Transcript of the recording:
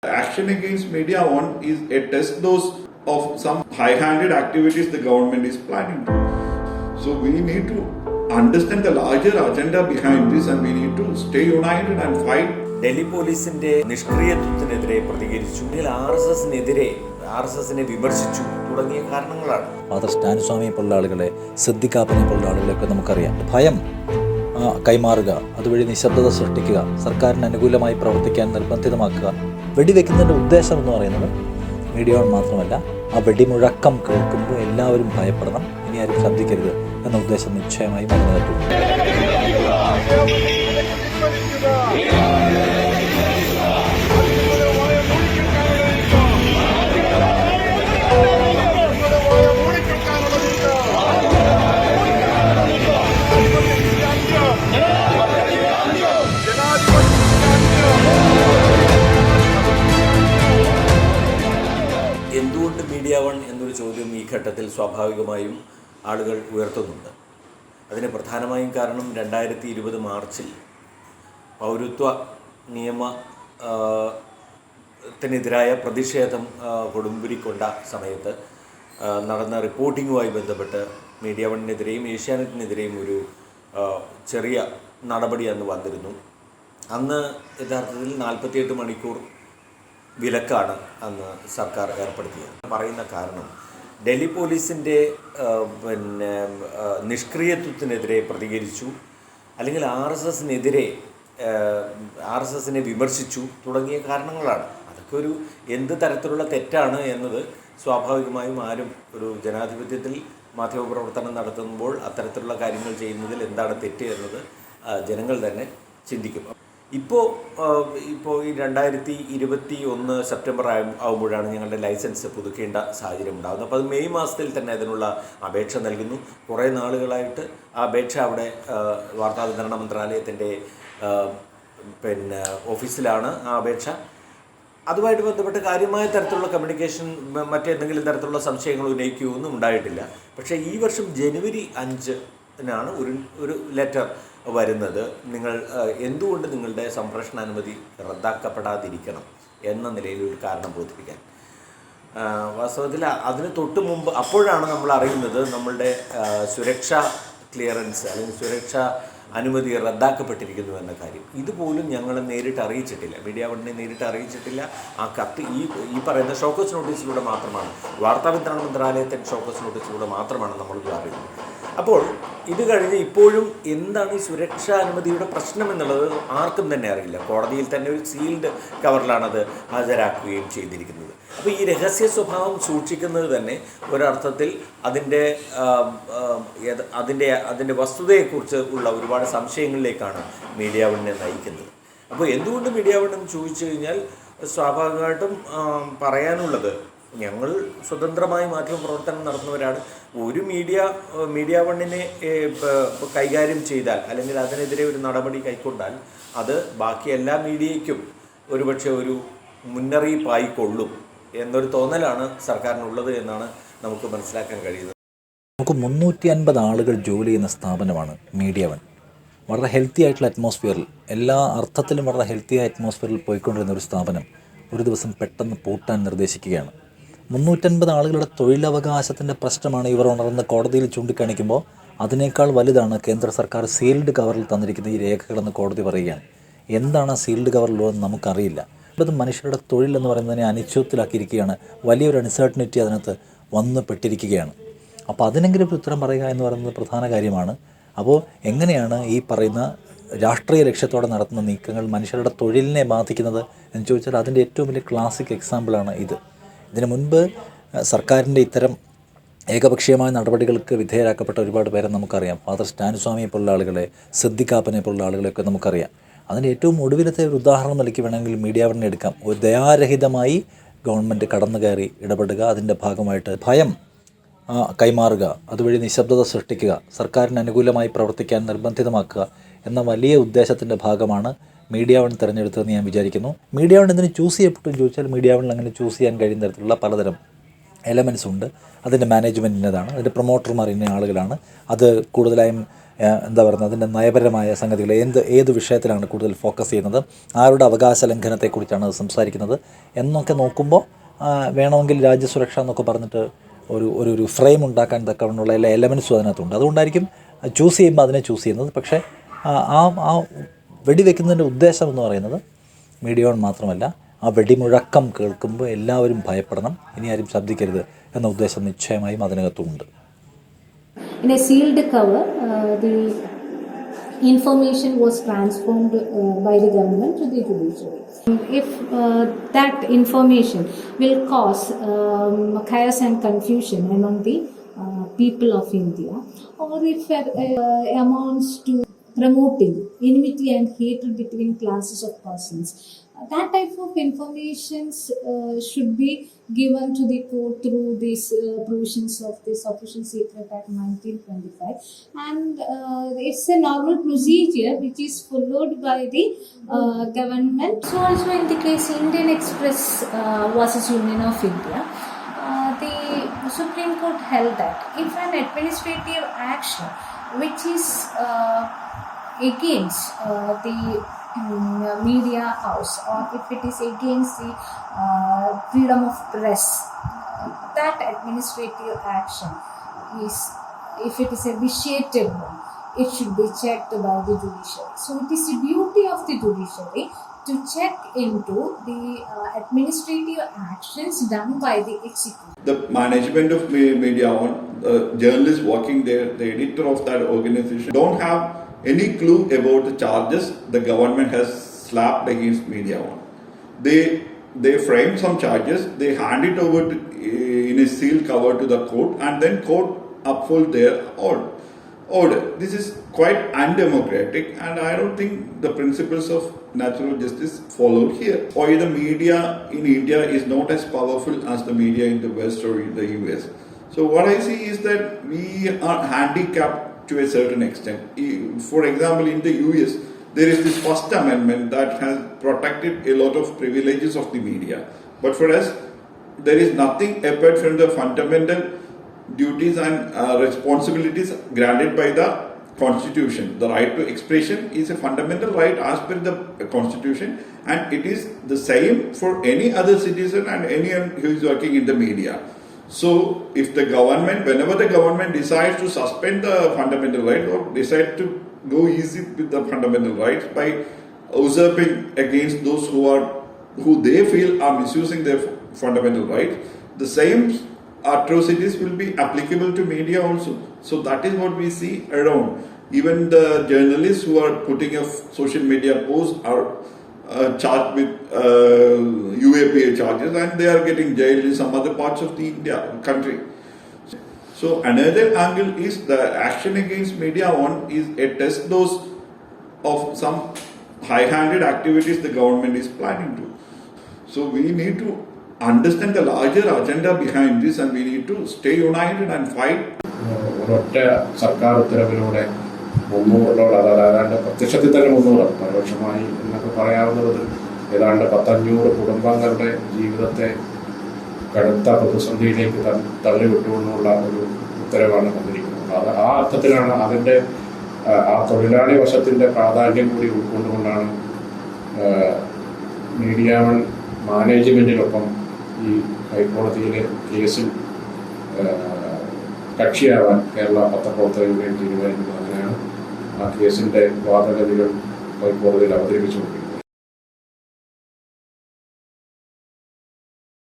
Action against MediaOne is a test dose of some high-handed activities the government is planning to. So we need to understand the larger agenda behind this, and we need to stay united and fight. Delhi പോലീസിന്റെ നിഷ്ക്രിയത്വത്തിനെതിരെ പ്രതികരിച്ചു, RSSനെ വിമർശിച്ചു തുടങ്ങിയ കാരണങ്ങളാണ്. Father സ്റ്റാനിസ്വാമിയെ പോലുള്ള ആളുകളെ, സിദ്ദിഖാപ്പനെ പോലുള്ള ആളുകളെയൊക്കെ നമുക്കറിയാം. ഭയം കൈമാറുക, അതുവഴി നിശബ്ദത സൃഷ്ടിക്കുക, സർക്കാരിന് അനുകൂലമായി പ്രവർത്തിക്കാൻ നിർബന്ധിതമാക്കുക. വെടിവെക്കുന്നതിൻ്റെ ഉദ്ദേശം എന്ന് പറയുന്നത് MediaOne മാത്രമല്ല, ആ വെടിമുഴക്കം കേൾക്കുമ്പോൾ എല്ലാവരും ഭയപ്പെടണം, ഇനി ആരും ശബ്ദിക്കരുത് എന്ന ഉദ്ദേശം നിശ്ചയമായും നിലനിർത്തും. എന്തുകൊണ്ട് MediaOne എന്നൊരു ചോദ്യം ഈ ഘട്ടത്തിൽ സ്വാഭാവികമായും ആളുകൾ ഉയർത്തുന്നുണ്ട്. അതിന് പ്രധാനമായും കാരണം 2020 മാർച്ചിൽ പൗരത്വ നിയമത്തിനെതിരായ പ്രതിഷേധം കൊടുമ്പിരിക്കൊണ്ട സമയത്ത് നടന്ന റിപ്പോർട്ടിങ്ങുമായി ബന്ധപ്പെട്ട് MediaOneനെതിരെയും ഏഷ്യാനെറ്റിനെതിരെയും ഒരു ചെറിയ നടപടി അന്ന് വന്നിരുന്നു. അന്ന് യഥാർത്ഥത്തിൽ 48 മണിക്കൂർ വിലക്കാണ് അന്ന് സർക്കാർ ഏർപ്പെടുത്തിയത്. പറയുന്ന കാരണം ഡൽഹി പോലീസിൻ്റെ നിഷ്ക്രിയത്വത്തിനെതിരെ പ്രതികരിച്ചു, അല്ലെങ്കിൽ RSSനെ വിമർശിച്ചു തുടങ്ങിയ കാരണങ്ങളാണ്. അതൊക്കെ ഒരു എന്ത് തരത്തിലുള്ള തെറ്റാണ് എന്നത് സ്വാഭാവികമായും ആരും ഒരു ജനാധിപത്യത്തിൽ മാധ്യമപ്രവർത്തനം നടത്തുമ്പോൾ അത്തരത്തിലുള്ള കാര്യങ്ങൾ ചെയ്യുന്നതിൽ എന്താണ് തെറ്റ് എന്നത് ജനങ്ങൾ തന്നെ ചിന്തിക്കും. ഇപ്പോൾ ഈ 2021 സെപ്റ്റംബർ ആകുമ്പോഴാണ് ഞങ്ങളുടെ ലൈസൻസ് പുതുക്കേണ്ട സാഹചര്യം ഉണ്ടാകുന്നത്. അപ്പോൾ അത് മെയ് മാസത്തിൽ തന്നെ അതിനുള്ള അപേക്ഷ നൽകുന്നു. കുറേ നാളുകളായിട്ട് ആ അപേക്ഷ അവിടെ വാർത്താവിതരണ മന്ത്രാലയത്തിൻ്റെ ഓഫീസിലാണ് ആ അപേക്ഷ. അതുമായിട്ട് ബന്ധപ്പെട്ട് കാര്യമായ തരത്തിലുള്ള കമ്മ്യൂണിക്കേഷൻ, മറ്റേതെങ്കിലും തരത്തിലുള്ള സംശയങ്ങൾ ഉന്നയിക്കുകയൊന്നും ഉണ്ടായിട്ടില്ല. പക്ഷേ ഈ വർഷം ജനുവരി 5-നാണ് ഒരു ലെറ്റർ വരുന്നത്. നിങ്ങൾ എന്തുകൊണ്ട് നിങ്ങളുടെ സംപ്രേഷണാനുമതി റദ്ദാക്കപ്പെടാതിരിക്കണം എന്ന നിലയിൽ ഒരു കാരണം ബോധിപ്പിക്കാൻ. വാസ്തവത്തിൽ അതിന് തൊട്ട് മുമ്പ് അപ്പോഴാണ് നമ്മൾ അറിയുന്നത് നമ്മളുടെ സുരക്ഷാ ക്ലിയറൻസ് അല്ലെങ്കിൽ സുരക്ഷാ അനുമതി റദ്ദാക്കപ്പെട്ടിരിക്കുന്നു എന്ന കാര്യം. ഇതുപോലും ഞങ്ങൾ നേരിട്ട് അറിയിച്ചിട്ടില്ല, MediaOneനെ നേരിട്ട് അറിയിച്ചിട്ടില്ല. ആ കത്ത് ഈ പറയുന്ന ഷോക്കോസ് നോട്ടീസിലൂടെ മാത്രമാണ്, വാർത്താവിതരണ മന്ത്രാലയത്തിൻ്റെ ഷോക്കോസ് നോട്ടീസിലൂടെ മാത്രമാണ് നമ്മളിത് അറിയുന്നത്. അപ്പോൾ ഇത് കഴിഞ്ഞ് ഇപ്പോഴും എന്താണ് ഈ സുരക്ഷാ അനുമതിയുടെ പ്രശ്നം എന്നുള്ളത് ആർക്കും തന്നെ അറിയില്ല. കോടതിയിൽ തന്നെ ഒരു സീൽഡ് കവറിലാണത് ഹാജരാക്കുകയും ചെയ്തിരിക്കുന്നത്. അപ്പോൾ ഈ രഹസ്യ സ്വഭാവം സൂക്ഷിക്കുന്നത് തന്നെ ഒരർത്ഥത്തിൽ അതിൻ്റെ വസ്തുതയെക്കുറിച്ച് ഉള്ള ഒരുപാട് സംശയങ്ങളിലേക്കാണ് MediaOneനെ നയിക്കുന്നത്. അപ്പോൾ എന്തുകൊണ്ട് MediaOne എന്ന് ചോദിച്ചു കഴിഞ്ഞാൽ സ്വാഭാവികമായിട്ടും പറയാനുള്ളത്, ഞങ്ങൾ സ്വതന്ത്രമായി മാധ്യമപ്രവർത്തനം നടത്തുന്നവരാണ്. ഒരു MediaOneനെ കൈകാര്യം ചെയ്താൽ അല്ലെങ്കിൽ അതിനെതിരെ ഒരു നടപടി കൈക്കൊണ്ടാൽ അത് ബാക്കി എല്ലാ മീഡിയയ്ക്കും ഒരുപക്ഷെ ഒരു മുന്നറിയിപ്പായിക്കൊള്ളും എന്നൊരു തോന്നലാണ് സർക്കാരിനുള്ളത് എന്നാണ് നമുക്ക് മനസ്സിലാക്കാൻ കഴിയുന്നത്. നമുക്ക് 350 ആളുകൾ ജോലി ചെയ്യുന്ന സ്ഥാപനമാണ് MediaOne. വളരെ ഹെൽത്തി ആയിട്ടുള്ള അറ്റ്മോസ്ഫിയറിൽ, എല്ലാ അർത്ഥത്തിലും വളരെ ഹെൽത്തി അറ്റ്മോസ്ഫിയറിൽ പോയിക്കൊണ്ടിരുന്ന ഒരു സ്ഥാപനം ഒരു ദിവസം പെട്ടെന്ന് പൂട്ടാൻ നിർദ്ദേശിക്കുകയാണ്. 350 ആളുകളുടെ തൊഴിലവകാശത്തിൻ്റെ പ്രശ്നമാണ് ഇവർ ഉണർന്ന് കോടതിയിൽ ചൂണ്ടിക്കാണിക്കുമ്പോൾ അതിനേക്കാൾ വലുതാണ് കേന്ദ്ര സർക്കാർ സീൽഡ് കവറിൽ തന്നിരിക്കുന്ന ഈ രേഖകളെന്ന് കോടതി പറയുകയാണ്. എന്താണ് ആ സീൽഡ് കവറിലുള്ളതെന്ന് നമുക്കറിയില്ല. അത് മനുഷ്യരുടെ തൊഴിൽ എന്ന് പറയുന്നതിനെ അനിശ്ചിതത്തിലാക്കിയിരിക്കുകയാണ്. വലിയൊരു അൺസർട്ടനിറ്റി അതിനകത്ത് വന്ന് പെട്ടിരിക്കുകയാണ്. അപ്പോൾ അതിനെങ്കിലും ഒരു ഉത്തരം പറയുക എന്ന് പറയുന്നത് പ്രധാന കാര്യമാണ്. അപ്പോൾ എങ്ങനെയാണ് ഈ പറയുന്ന രാഷ്ട്രീയ ലക്ഷ്യത്തോടെ നടത്തുന്ന നീക്കങ്ങൾ മനുഷ്യരുടെ തൊഴിലിനെ ബാധിക്കുന്നത് എന്ന് ചോദിച്ചാൽ അതിൻ്റെ ഏറ്റവും വലിയ ക്ലാസിക് എക്സാമ്പിളാണ് ഇത്. ഇതിനു മുൻപ് സർക്കാരിൻ്റെ ഇത്തരം ഏകപക്ഷീയമായ നടപടികൾക്ക് വിധേയരാക്കപ്പെട്ട ഒരുപാട് പേരെ നമുക്കറിയാം. ഫാദർ സ്റ്റാനിസ്വാമിയെ പോലുള്ള ആളുകളെ, സിദ്ദിഖാപ്പനെ പോലുള്ള ആളുകളെയൊക്കെ നമുക്കറിയാം. അതിൻ്റെ ഏറ്റവും ഒടുവിലത്തെ ഒരു ഉദാഹരണം നൽകി വേണമെങ്കിൽ MediaOne എടുക്കാം. ഒരു ദയാരഹിതമായി ഗവൺമെൻറ് കടന്നു കയറി ഇടപെടുക, അതിൻ്റെ ഭാഗമായിട്ട് ഭയം കൈമാറുക, അതുവഴി നിശബ്ദത സൃഷ്ടിക്കുക, സർക്കാരിന് അനുകൂലമായി പ്രവർത്തിക്കാൻ നിർബന്ധിതമാക്കുക എന്ന വലിയ ഉദ്ദേശത്തിൻ്റെ ഭാഗമാണ് MediaOne തിരഞ്ഞെടുത്തതെന്ന് ഞാൻ വിചാരിക്കുന്നു. MediaOne എന്തിന് ചൂസ് ചെയ്യപ്പെട്ടു എന്ന് ചോദിച്ചാൽ MediaOne അങ്ങനെ ചൂസ് ചെയ്യാൻ കഴിയുന്ന തരത്തിലുള്ള പലതരം എലമെൻറ്റ്സ് ഉണ്ട്. അതിൻ്റെ മാനേജ്മെൻറ്റിൻ്റെതാണ്, അതിൻ്റെ പ്രൊമോട്ടർമാർ ഇന്ന ആളുകളാണ്, അത് കൂടുതലായും എന്താ പറയുന്നത്, അതിൻ്റെ നയപരമായ സംഗതികൾ ഏത് വിഷയത്തിലാണ് കൂടുതൽ ഫോക്കസ് ചെയ്യുന്നത്, ആരുടെ അവകാശ ലംഘനത്തെക്കുറിച്ചാണ് അത് സംസാരിക്കുന്നത് എന്നൊക്കെ നോക്കുമ്പോൾ വേണമെങ്കിൽ രാജ്യസുരക്ഷ എന്നൊക്കെ പറഞ്ഞിട്ട് ഒരു ഫ്രെയിം ഉണ്ടാക്കാൻ തക്കവണ്ണമുള്ള എല്ലാ എലമെൻസും അതിനകത്തുണ്ട്. അതുകൊണ്ടായിരിക്കും ചൂസ് ചെയ്യുമ്പോൾ അതിനെ ചൂസ് ചെയ്യുന്നത്. പക്ഷേ ആ വെടിവെക്കുന്നതിൻ്റെ ഉദ്ദേശം എന്ന് പറയുന്നത് MediaOne മാത്രമല്ല, ആ വെടിമുഴക്കം കേൾക്കുമ്പോൾ എല്ലാവരും ഭയപ്പെടണം, ഇനി ആരും ശബ്ദിക്കരുത് എന്ന ഉദ്ദേശം നിശ്ചയമായും അതിനകത്തുമുണ്ട്. In a sealed cover, the information was transformed by the government to the judiciary. If that information will cause chaos and confusion among the people of India, or if it amounts to promoting enmity and hatred between classes of persons, that type of information should be given to the court through these provisions of this Official Secret Act 1925, and it's a normal procedure which is followed by the government. So also in the case Indian Express versus Union of India, the Supreme Court held that if an administrative action which is against the media house, or if it is against the freedom of press, that administrative action is, if it is a vitiated one, it should be checked by the judiciary. So it is the duty of the judiciary to check into the administrative actions done by the executive. The management of MediaOne, the journalists working there, the editor of that organization don't have any clue about the charges the government has slapped against MediaOne. They frame some charges, they hand it over in a sealed cover to the court, and then court uphold their order. This is quite undemocratic, and I don't think the principles of natural justice followed here. Or the media in India is not as powerful as the media in the West or in the US. So what I see is that we are handicapped to a certain extent. For example, in the US, there is this First Amendment that has protected a lot of privileges of the media. But for us, there is nothing apart from the fundamental duties and responsibilities granted by the Constitution. The right to expression is a fundamental right as per the Constitution, and it is the same for any other citizen and anyone who is working in the media. So, if the government, whenever the government decides to suspend the fundamental rights or decide to go easy with the fundamental rights by usurping against those who they feel are misusing their fundamental rights, the same atrocities will be applicable to media also. So that is what we see around. Even the journalists who are putting a social media post are charged with UAPA charges, and they are getting jailed in some other parts of the India country. So another angle is the action against MediaOne is a test dose of some high-handed activities the government is planning to. So we need to understand the larger agenda behind this, and we need to stay united and fight. ഒരൊറ്റ സർക്കാർ ഉത്തരവിലൂടെ 300 ഏതാണ്ട് പ്രത്യക്ഷത്തിൽ തന്നെ 300 പരോക്ഷമായി എന്നൊക്കെ പറയാവുന്നത് ഏതാണ്ട് 500 കുടുംബങ്ങളുടെ ജീവിതത്തെ കടുത്ത പ്രതിസന്ധിയിലേക്ക് തള്ളിവിട്ടുകൊണ്ടുള്ള ഒരു ഉത്തരവാണ് വന്നിരിക്കുന്നത്. അത് ആ അർത്ഥത്തിലാണ് അതിൻ്റെ ആ തൊഴിലാളി വശത്തിൻ്റെ പ്രാധാന്യം കൂടി ഉൾക്കൊണ്ടുകൊണ്ടാണ് MediaOne മാനേജ്മെൻറ്റിനൊപ്പം ഈ ഹൈക്കോടതിയിലെ കേസിൽ കക്ഷിയാവാൻ കേരള പത്രപ്രവർത്തക യൂണിയൻ തീരുമാനിക്കുന്നത്. അങ്ങനെയാണ് ആ കേസിൻ്റെ വാദഗതികൾ ഹൈക്കോടതിയിൽ അവതരിപ്പിച്ചുകൊണ്ടിരിക്കുന്നത്.